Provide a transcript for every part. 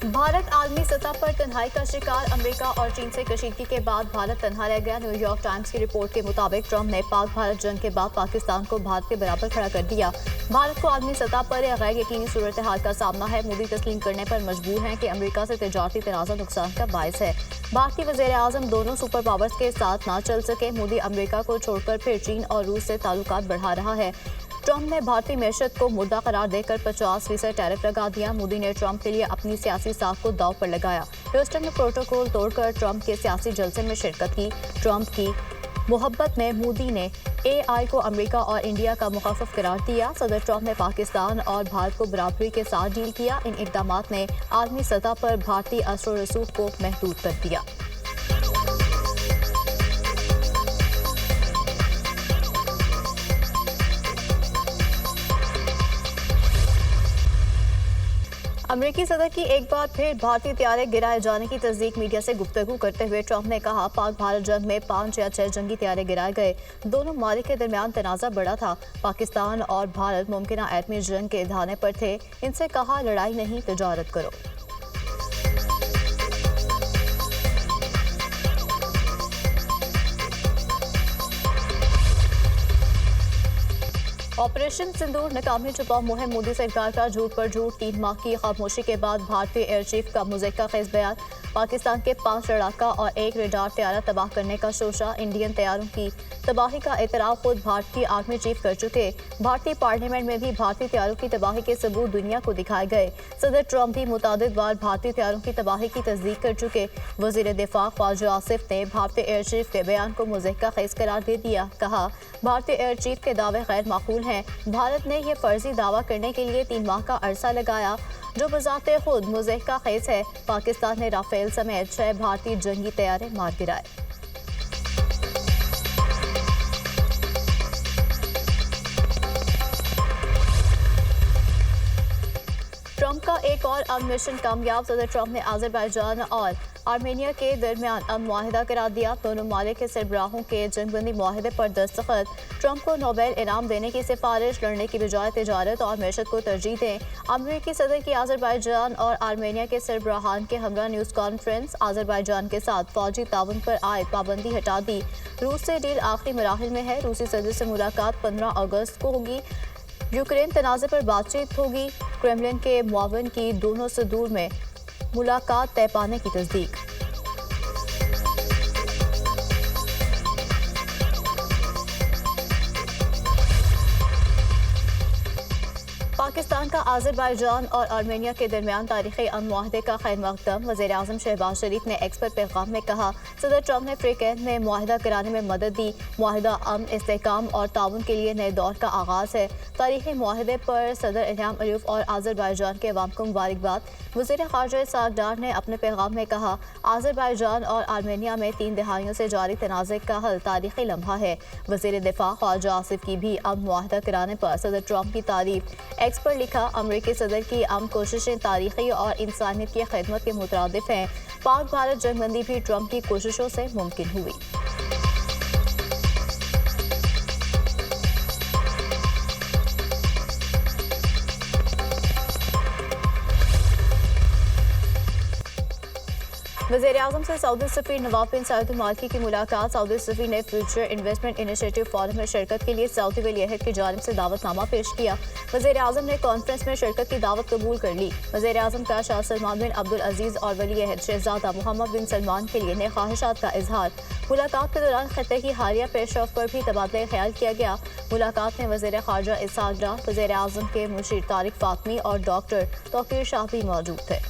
भारत आलमी सतह पर तन्हाई का शिकार। अमेरिका और चीन से कशीदगी के बाद भारत तन्हा रह गया। न्यूयॉर्क टाइम्स की रिपोर्ट के मुताबिक ट्रंप ने पाक भारत जंग के बाद पाकिस्तान को भारत के बराबर खड़ा कर दिया। भारत को आलमी सतह पर यह गैर यकीनी सूरत हाल का सामना है। मोदी तस्लीम करने पर मजबूर हैं कि अमेरिका से तिजारती तनाज़ा नुकसान का बायस है। भारतीय वज़ीर आज़म दोनों सुपर पावर्स के साथ ना चल सके। मोदी अमेरिका को छोड़कर फिर चीन और रूस से ताल्लुकात बढ़ा रहा है। ट्रंप ने भारतीय मैशत को मुर्दा करार देकर 50% टैरिफ लगा दिया। मोदी ने ट्रंप के लिए अपनी सियासी साख को दांव पर लगाया। ह्यूस्टन में प्रोटोकॉल तोड़कर ट्रंप के सियासी जलसे में शिरकत की। ट्रंप की मोहब्बत में मोदी ने AI को अमेरिका और इंडिया का मुखाफिफ करार दिया। सदर ट्रंप ने पाकिस्तान और भारत को बराबरी के साथ डील किया। इन इक़दामात ने आलमी सतह पर भारतीय असर व रसूख को महदूद कर दिया। अमेरिकी सदर की एक बार फिर भारतीय तैयारे गिराए जाने की तस्दीक मीडिया से गुफ्तगू करते हुए ट्रंप ने कहा, पाक भारत जंग में 5 या 6 जंगी तैयारे गिराए गए। दोनों ममालिक के दरमियान तनाज़ा बढ़ा था। पाकिस्तान और भारत मुमकिना एटमी जंग के धाने पर थे। इनसे कहा, लड़ाई नहीं, तिजारत करो। ऑपरेशन सिंदूर नाकामी छुपाव मुहिम। मोदी सरकार का झूठ पर झूठ। 3 माह की खामोशी के बाद भारतीय एयर चीफ का मुज़क्किर खेज़ बयान। पाकिस्तान के 5 लड़ाका और 1 रेडार तैयारा तबाह करने का शोशा। इंडियन तैयारों की तबाही का एतराफ़ खुद भारतीय आर्मी चीफ कर चुके। भारतीय पार्लियामेंट में भी भारतीय तैयारों की तबाही के सबूत दुनिया को दिखाए गए। सदर ट्रंप भी मुतादिद बार भारतीय तैयारों की तबाही की तस्दीक कर चुके। वज़ीर दिफा ख्वाजा आसिफ ने भारतीय एयर चीफ के बयान को मुज़क्किर खेज़ करार दे दिया। कहा, भारतीय एयर चीफ के दावे गैर माकूल हैं। भारत ने यह फर्जी दावा करने के लिए 3 माह का अरसा लगाया, जो बजाते खुद मुज़क्किर खेज़ है। पाकिस्तान ने राफेल समेत 6 भारतीय जंगी तैयारे मार गिराए। ट्रंप का एक और अमन मिशन कामयाब। सदर ट्रंप ने अज़रबैजान और आर्मेनिया के दरमियान अमन मुआहिदा करा दिया। दोनों ममालिक के सरबराहों के जंगबंदी मुआहिदे पर दस्तखत। ट्रंप को नोबेल इनाम देने की सिफारिश। लड़ने की बजाय तिजारत और मैशत को तरजीह दें। अमरीकी सदर की अज़रबैजान और आर्मेनिया के सरबराहान के हमरा न्यूज़ कॉन्फ्रेंस। अज़रबैजान के साथ फौजी ताउन पर आयद पाबंदी हटा दी। रूस से डील आखिरी मराहिल में है। रूसी सदर से मुलाकात 15 अगस्त को होगी। यूक्रेन तनाज़े पर बातचीत होगी। क्रेमलिन के मुआवन की दोनों सदूर में मुलाकात तय पाने की तस्दीक। पाकिस्तान का अज़रबैजान और आर्मेनिया के दरमियान तारीख़ी अमन मुआहदे का खैर मकदम। वज़ीर आज़म शहबाज शरीफ ने एक्स पर पैगाम में कहा, सदर ट्रंप ने फ्रीकैन में मुआहिदा कराने में मदद दी। मुआहिदा अमन, इस्तेहकाम और ताउन के लिए नए दौर का आगाज़ है। तारीख़ी मुआहिदे पर सदर इल्हाम अलीफ और अज़रबैजान के अवाम को मुबारकबाद। वज़ीर ख़ारजा इसहाक़ डार ने अपने पैगाम में कहा, अज़रबैजान और आर्मेनिया में 3 दहाइयों से जारी तनाज़े का हल तारीख़ी लम्हा है। वज़ीर दिफा ख्वाजा आसिफ की भी अमन मुआहिदा कराने पर सदर ट्रंप की तारीफ। एक्स पर लिखा, अमरीकी सदर की अमन कोशिशें तारीख़ी और इंसानियत की खिदमत के मुतरादिफ हैं। पाक भारत जंगबंदी भी ट्रंप की कोशिशों से मुमकिन हुई। वज़ीर आज़म से सऊदी सफ़ीर नवाफ बिन सईद अल मालिकी की मुलाकात। सऊदी सफ़ीर ने फ्यूचर इन्वेस्टमेंट इनिशिएटिव फोरम में शिरकत के लिए सऊदी वली अहद की जानिब से दावतनामा पेश किया। वज़ीर आज़म ने कॉन्फ्रेंस में शिरकत की दावत कबूल कर ली। वज़ीर आज़म का शाह सलमान बिन अब्दुल अजीज़ और वली अहद शहज़ादा मोहम्मद बिन सलमान के लिए नए ख्वाहिशात का इजहार। मुलाकात के दौरान खत्ते की हालिया पेशरफ पर भी तबादला ख्याल किया गया। मुलाकात में वज़ीर ख़ारजा इसहाक़ डार, वज़ीर आज़म के मुशीर तारिक फ़ातमी और डॉक्टर तौक़ीर शाह भी मौजूद थे।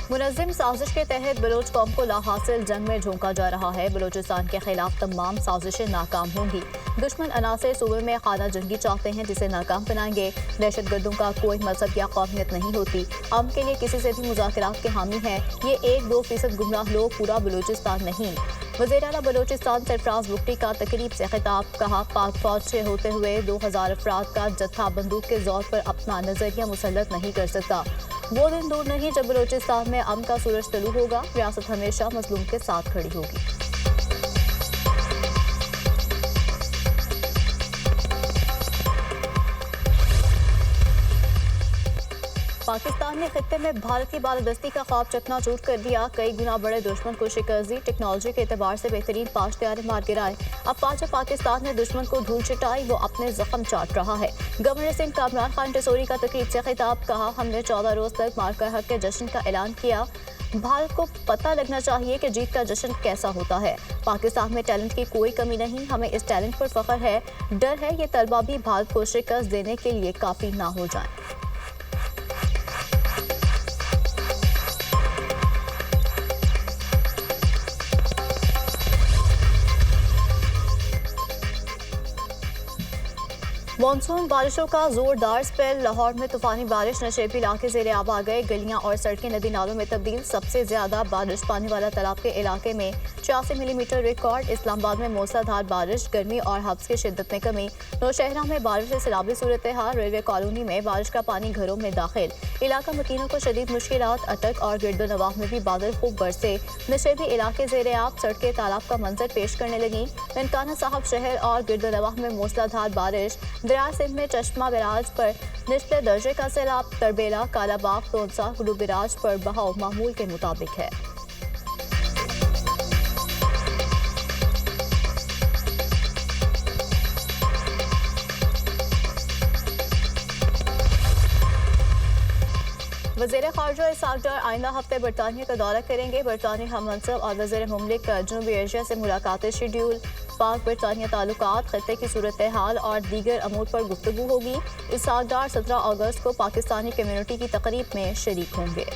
मुनज़्ज़म साजिश के तहत बलोच कौम को लाहासिल जंग में झोंका जा रहा है। बलोचिस्तान के खिलाफ तमाम साजिशें नाकाम होंगी। दुश्मन अनासर सूबे में खाना जंगी चाहते हैं, जिसे नाकाम बनाएंगे। दहशत गर्दों का कोई मजहब या कौमियत नहीं होती। अमन के लिए किसी से भी मुज़ाकरात के हामी हैं। ये 1-2% गुमराह लोग, पूरा बलोचिस्तान नहीं। वज़ीर आला बलोचिस्तान सरफराज बुगटी का तकरीब से खिताब। कहा, पाक फौज से होते हुए 2000 अफराद का जत्था बंदूक के जोर पर अपना नजरिया मुसल्लत नहीं कर सकता। वो दिन दूर नहीं जब बलोचिस्तान में अमन का सूरज तलू होगा। रियासत हमेशा मजलूम के साथ खड़ी होगी। पाकिस्तान ने खित्ते में भारत की बालादस्ती का ख्वाब चकनाचूर कर दिया। कई गुना बड़े दुश्मन को शिकस्त दी। टेक्नोलॉजी के एतबार से बेहतरीन 5 तैयारे मार गिराए। अफवाज पाकिस्तान ने दुश्मन को धूल चिटाई, वो अपने जख्म चाट रहा है। गवर्नर सिंह का इमरान खान टेसोरी का तकरीब से खिताब, कहा हमने 14 रोज तक मार्का हक के जश्न का ऐलान किया। भारत को पता लगना चाहिए कि जीत का जश्न कैसा होता है। पाकिस्तान में टैलेंट की कोई कमी नहीं, हमें इस टैलेंट पर फख्र है। डर है ये तलबा भी भारत को शिकस्त देने के लिए काफी ना हो जाए। मानसून बारिशों का जोरदार स्पेल। लाहौर में तूफानी बारिश, नशेबी इलाके ज़ेरे आब आ गए। गलियां और सड़कें नदी नालों में तब्दील। सबसे ज्यादा बारिश पानी वाला तालाब के इलाके में 86 मिलीमीटर रिकॉर्ड। इस्लामाबाद में मूसलाधार बारिश, गर्मी और हब्स की शिद्दत में कमी। नौशहरा में बारिश से सैलाबी सूरत हाल। रेलवे कॉलोनी में बारिश का पानी घरों में दाखिल। इलाका मकीनों को शदीद मुश्किलात। अटक और गिरदो नवाह में भी बादल खूब बरसे। नशेबी इलाके ज़ेरे आब, सड़कें तालाब का मंजर पेश करने लगी। ननकाना साहब शहर और गिरदो नवाह में मूसलाधार बारिश। दरिया सिंध में चश्मा बिराज पर निचले दर्जे का सैलाब। तरबेला, कालाबाग, तोनसा, गुडू बिराज पर बहाव मामूल के मुताबिक है। वज़ीर ख़ारजा इसहाक़ डार आइंदा हफ्ते बरतानिया का दौरा करेंगे। बरतानी हम मनसब और वज़ीर मुमलिक जनूबी एशिया से मुलाकातें शेड्यूल। पाक बरतानिया ताल्लुकात, खत्ते की सूरत हाल और दीगर अमूर पर गुफ्तगू होगी। इसहाक़ डार 17 अगस्त को पाकिस्तानी कम्यूनिटी की तकरीब में शरीक होंगे।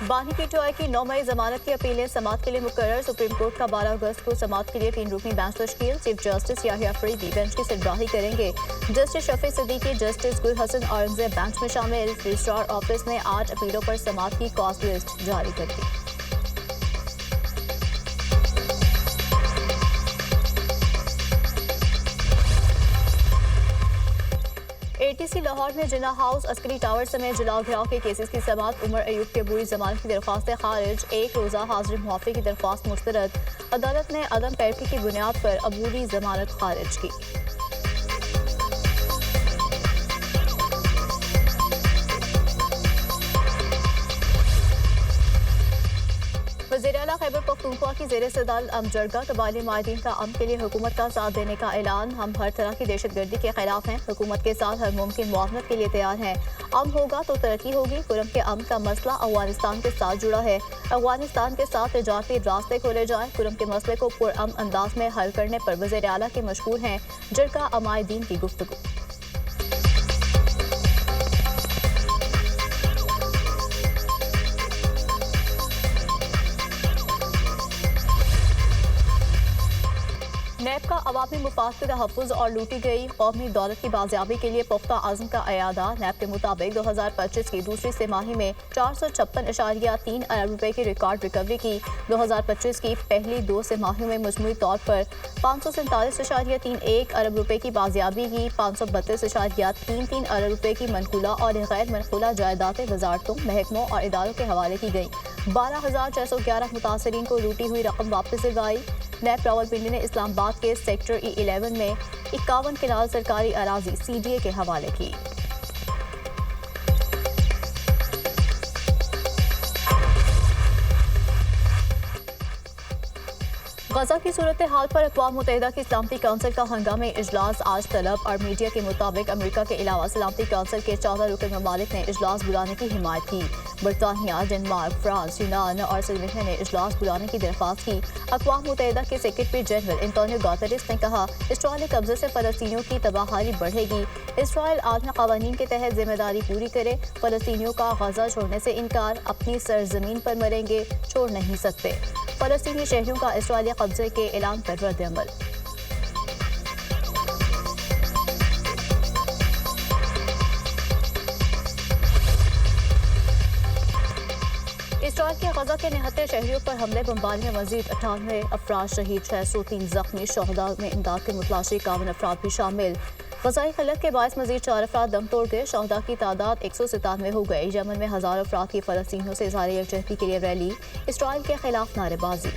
बानी पीटीआई की 9 मई जमानत की अपीलें समाअत के लिए मुकर्रर। सुप्रीम कोर्ट का 12 अगस्त को समाअत के लिए 3 रुकनी बेंच तश्कील। Chief justice Yahya Afridi bench की सरबराही करेंगे। जस्टिस शफी सिद्दीकी, जस्टिस गुल हसन औरंगजेब बेंच में शामिल। रजिस्ट्रार ऑफिस ने 8 अपीलों पर समाअत की कॉस्ट लिस्ट जारी कर दी। एटीसी लाहौर में जिन्ना हाउस, अस्करी टावर समेत जलाओ घिराव के केसेस की समाअत। उमर अयूब के बुरी जमानत की दरख्वास्त खारिज। 1 रोज़ा हाजिर मुआफ़ी की दरख्वास्त मुस्तरद। अदालत ने अदम पैरवी की बुनियाद पर अबूरी जमानत खारिज की। वज़ीर-ए-आला खैबर पख्तूनख्वा की ज़ेर सदार अमजरगा कबायली माहिदीन का अमन के लिए हुकूमत का साथ देने का ऐलान। हम हर तरह की दहशतगर्दी के खिलाफ हैं, हुकूमत के साथ हर मुमकिन मुआवनत के लिए तैयार हैं। अमन होगा तो तरक्की होगी। कुरम के अमन का मसला अफगानिस्तान के साथ जुड़ा है। अफगानिस्तान के साथ तजारती रास्ते खोले जाएं। कुरम के मसले को पुरअमन अंदाज में हल करने पर वज़ीर-ए-आला के मशहूर हैं जरगा अमायदीन की गुफ्तगू। नैब का अवामी मुफाद के तहफ़्फ़ुज़ और लूटी गई कौमी दौलत की बाजियाबी के लिए पुख्ता आज़म का अयादा। नैब के मुताबिक 2025 की दूसरी तिमाही में 456.3 अरब रुपए की रिकॉर्ड रिकवरी की। 2025 की पहली 2 तिमाहियों में मजमूई तौर पर 547.31 अरब रुपए की बाजियाबी की। 532.33 अरब रुपए की मनकूला और गैर मनकूला जायदादें वजारतों, महकमों और इदारों के हवाले की गई। 12,611 मुतासरीन को लूटी हुई रकम वापस दिलवाई। नैब रावलपिंडी ने इस्लामाबाद के सेक्टर E11 में 51 किनाल सरकारी अराजी CDA के हवाले की। गजा की सूरत हाल पर अक़वाम मुत्तहिदा की सलामती काउंसिल का हंगामी इजलास आज तलब। और मीडिया के मुताबिक अमेरिका के अलावा सलामती काउंसिल के 14 रुकन ममालिक ने इजलास बुलाने की हिमायत की। बरतानिया, डेनमार्क, फ्रांस, यूनान और स्लोवेनिया ने इजलास बुलाने की दरख्वास्त की। अक़वाम मुत्तहिदा के सेक्रेटरी जनरल एंटोनियो गुतेरेस ने कहा, इसराइली कब्जे से फ़लस्तीनियों की तबाही बढ़ेगी। इसराइल आलमी क़वानीन के तहत जिम्मेदारी पूरी करे। फ़लस्तीनियों का गजा छोड़ने से इनकार, अपनी सरजमीन पर मरेंगे, छोड़ नहीं सकते। फ़लस्तीनी शहरियों का इसराइली कब्जे के ऐलान पर रद्द-ए-अमल। इसराइल के गजा के 69 शहरियों पर हमले बमबारी में मजीद 98 अफराद शहीद, 603 जख्मी, शहदा में इमदाद के मुतलाशी 51 अफराद भी शामिल। फ़ज़ाई खलत के बायस मजीद 4 अफराद दम तोड़ गए, शहदा की तादाद 197 हो गई। यमन में हज़ारों अफराद की फ़लस्तीनियों से इज़हार यकजहती के लिए रैली, इसराइल के खिलाफ नारेबाजी।